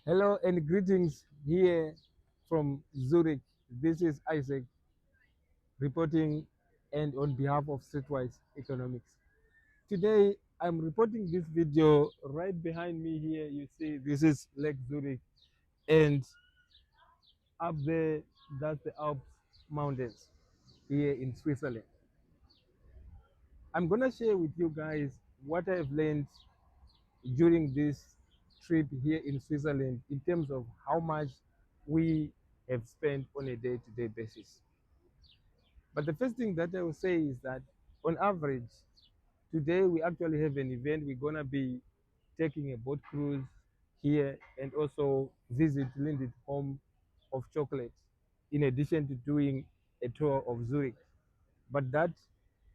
Hello and greetings here from Zurich. This is Isaac reporting and on behalf of Streetwise Economics. Today I'm reporting this video right behind me here. You see, this is Lake Zurich, and up there, that's the Alps mountains here in Switzerland. I'm gonna share with you guys what I've learned during this trip here in Switzerland in terms of how much we have spent on a day-to-day basis. But the first thing that I will say is that on average, today we actually have an event. We're gonna be taking a boat cruise here and also visit Lindy's home of chocolate, in addition to doing a tour of Zurich. But that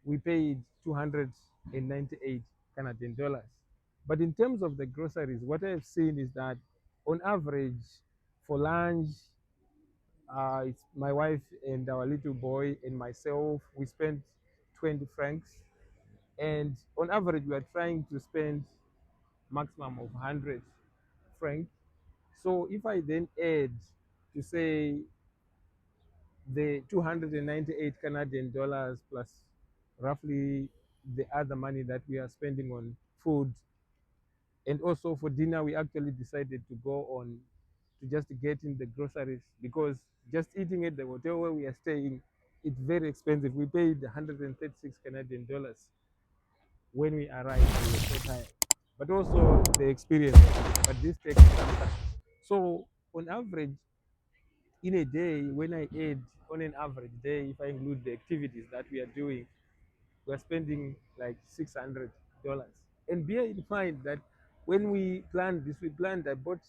we paid 298 Canadian dollars. But in terms of the groceries, what I've seen is that on average for lunch, it's my wife and our little boy and myself, we spent 20 francs. And on average, we are trying to spend maximum of 100 francs. So if I then add to say the 298 Canadian dollars plus roughly the other money that we are spending on food, and also for dinner, we actually decided to go on to just get in the groceries because just eating at the hotel where we are staying, it's very expensive. We paid 136 Canadian dollars when we arrived. We were so tired, but also the experience. But this takes some time. So on average, in a day, when I add on an average day, if I include the activities that we are doing, we are spending like $600. And bear in mind that when we planned this, we planned, I bought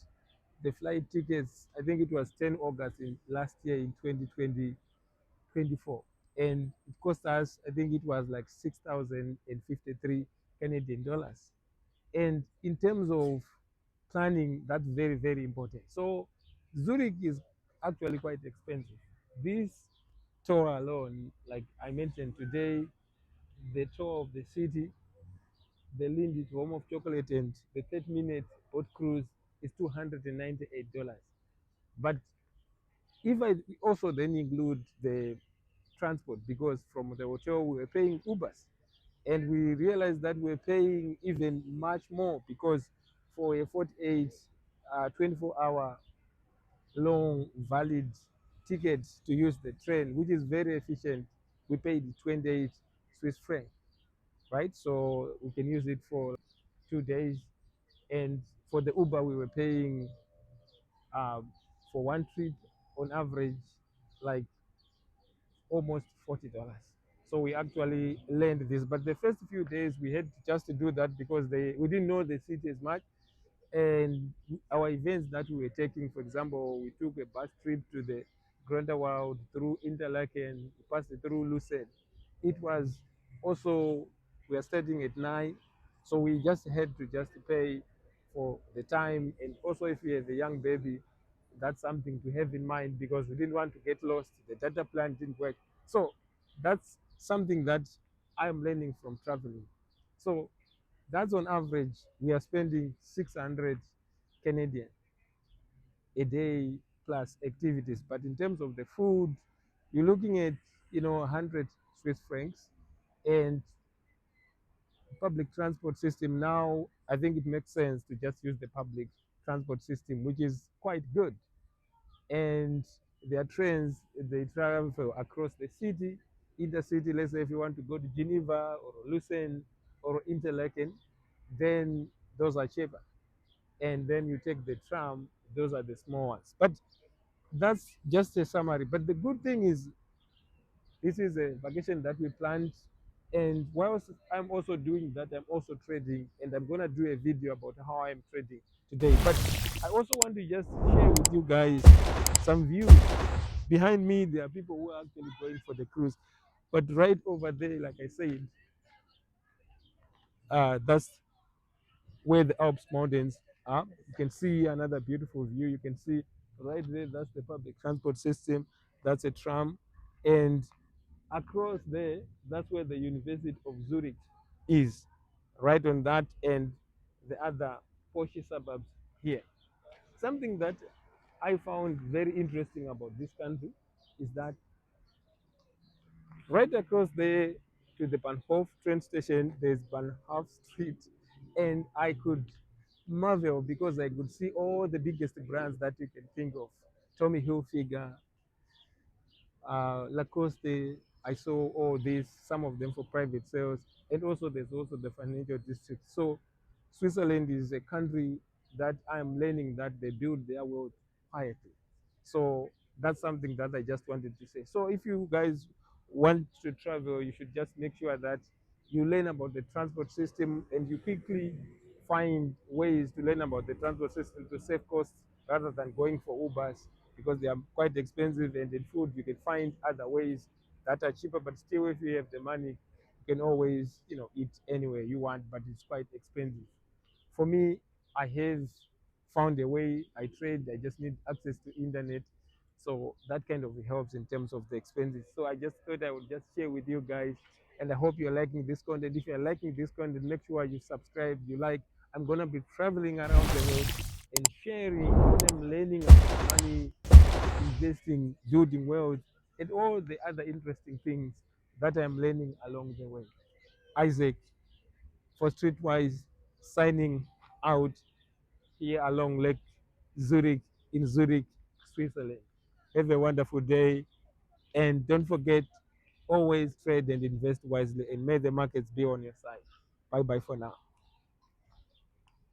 the flight tickets, I think it was 10 August in last year in 2020, 24. And it cost us, I think it was like 6,053 Canadian dollars. And in terms of planning, that's very, very important. So Zurich is actually quite expensive. This tour alone, like I mentioned today, the tour of the city, the Lindy's Home of Chocolate, and the 30-minute boat cruise is $298. But if I also then include the transport, because from the hotel we were paying Ubers, and we realized that we're paying even much more because for a 48, 24-hour long valid ticket to use the train, which is very efficient, we paid 28 Swiss franc, right? So we can use it for 2 days. And for the Uber, we were paying um, for one trip on average like almost $40. So we actually learned this. But the first few days we had just to do that because we didn't know the city as much. And our events that we were taking, for example, we took a bus trip to the World through Interlaken, passed through Lucerne. It was also, we are starting at 9, so we just had to just pay for the time. And also if we have a young baby, that's something to have in mind because we didn't want to get lost. The data plan didn't work. So that's something that I'm learning from traveling. So that's on average, we are spending 600 Canadian a day plus activities. But in terms of the food, you're looking at 100 Swiss francs, and public transport system now. I think it makes sense to just use the public transport system, which is quite good. And their trains, they travel across the city, intercity. Let's say if you want to go to Geneva or Lucerne or Interlaken, then those are cheaper. And then you take the tram, those are the small ones. But that's just a summary. But the good thing is this is a vacation that we planned, and whilst I'm also doing that, I'm also trading, and I'm gonna do a video about how I'm trading today. But I also want to just share with you guys some views. Behind me there are people who are actually going for the cruise, but right over there, like I said, that's where the Alps mountains are. You can see another beautiful view. You can see right there, that's the public transport system. That's a tram. And across there, that's where the University of Zurich is, right on that, and the other Porsche suburbs here. something that I found very interesting about this country is that right across there to the Bahnhof train station, there's Bahnhof Street, and I could marvel because I could see all the biggest brands that you can think of. Tommy Hilfiger, Lacoste. I saw all these, some of them for private sales, and also there's also the financial district. So Switzerland is a country that I'm learning that they build their wealth quietly. So that's something that I just wanted to say. So if you guys want to travel, you should just make sure that you learn about the transport system and you quickly find ways to learn about the transport system to save costs rather than going for Ubers because they are quite expensive, and in food you can find other ways that are cheaper, but still if you have the money you can always eat anywhere you want, but it's quite expensive. For me, I have found a way. I trade. I just need access to internet, so that kind of helps in terms of the expenses. So I just thought I would just share with you guys, and I hope you're liking this content. If you're liking this content, make sure you subscribe, you like. I'm gonna be traveling around the world and sharing what I'm learning about money, investing, building wealth, and all the other interesting things that I'm learning along the way. Isaac for Streetwise signing out here along Lake Zurich in Zurich, Switzerland. Have a wonderful day, and don't forget, always trade and invest wisely, and may the markets be on your side. Bye bye for now.